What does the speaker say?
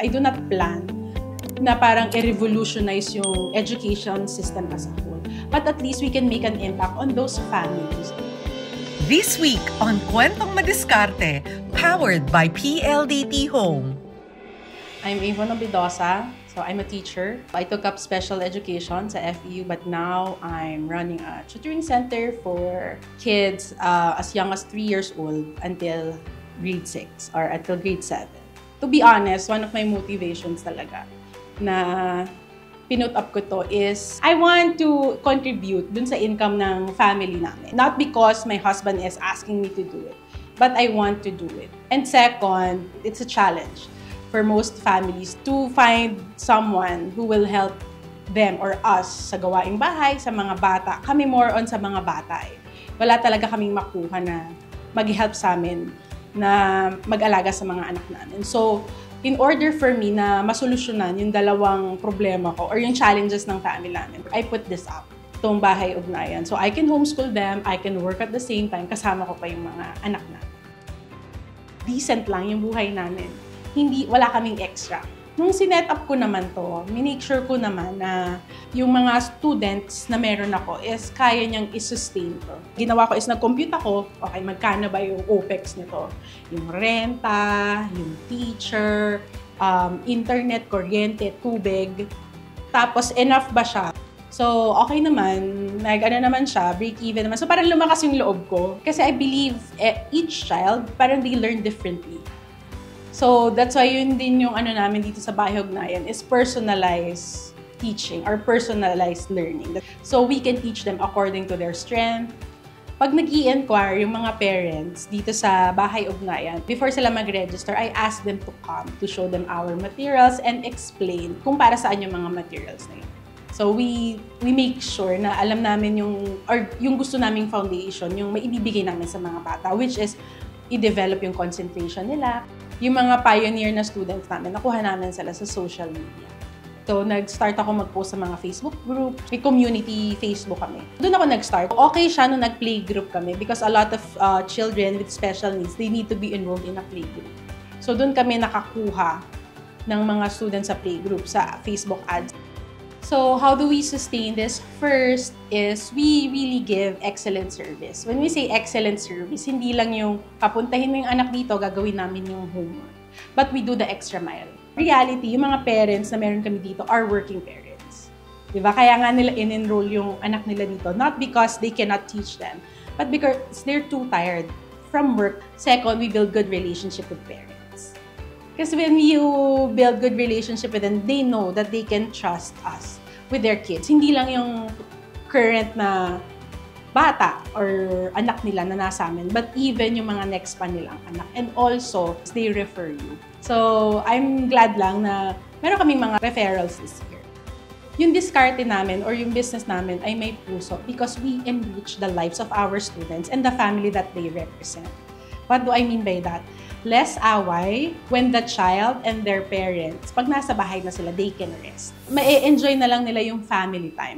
I do not plan na parang i-revolutionize yung education system as a whole. But at least we can make an impact on those families. This week on Kwentong Madiskarte, powered by PLDT Home. I'm Avon Obidosa, so I'm a teacher. I took up special education sa FEU, but now I'm running a tutoring center for kids as young as 3 years old until grade 6 or until grade 7. To be honest, one of my motivations talaga na pinut up ko to is I want to contribute dun sa income ng family namin. Not because my husband is asking me to do it, but I want to do it. And second, it's a challenge for most families to find someone who will help them or us sa gawaing bahay, sa mga bata. Kami more on sa mga bata eh. Wala talaga kaming makuha na mag-help sa amin na mag-alaga sa mga anak namin. So, in order for me na masolusyonan yung dalawang problema ko or yung challenges ng family namin, I put this up, itong bahay ugnayan. So I can homeschool them, I can work at the same time, kasama ko pa yung mga anak namin. Decent lang yung buhay namin. Wala kaming extra. Nung sinet up ko naman to, minake sure ko naman na yung mga students na meron ako is kaya niyang i-sustain to. Ginawa ko is nag-compute ako, okay, magkano ba yung OPEX nito? Yung renta, yung teacher, internet, kuryente, tubig. Tapos enough ba siya? So, okay naman, naman siya, break-even naman. So, parang lumakas yung loob ko. Kasi I believe each child, parang they learn differently. So, that's why yun din yung namin dito sa Bahay Ugnayan is personalized teaching or personalized learning. So, we can teach them according to their strength. Pag nag-i-inquire yung mga parents dito sa Bahay Ugnayan, before sila mag-register, I ask them to come to show them our materials and explain kung para saan yung mga materials na yun. So, we make sure na alam namin yung gusto naming foundation, yung maibibigay namin sa mga bata, which is i-develop yung concentration nila. Yung mga pioneer na students namin, nakuha namin sila sa social media. So, nag-start ako mag-post sa mga Facebook group. May community Facebook kami. Doon ako nag-start. Okay siya nung nag-play group kami because a lot of children with special needs, they need to be enrolled in a play group. So, doon kami nakakuha ng mga students sa play group, sa Facebook ads. So, how do we sustain this? First is we really give excellent service. When we say excellent service, hindi lang yung papuntahin mo yung anak dito, gagawin namin yung homework. But we do the extra mile. Reality, yung mga parents na meron kami dito are working parents. Diba? Kaya nga nila in-enroll yung anak nila dito. Not because they cannot teach them, but because they're too tired from work. Second, we build good relationship with parents. Because when you build good relationship with them, they know that they can trust us with their kids. Hindi lang yung current na bata or anak nila na nasa amin, but even yung mga next pa nilang anak. And also, they refer you. So, I'm glad lang na meron kaming mga referrals this year. Yung diskarte namin or yung business namin ay may puso because we enrich the lives of our students and the family that they represent. What do I mean by that? Less away when the child and their parents, pag nasa bahay na sila, they can rest. Ma-enjoy na lang nila yung family time.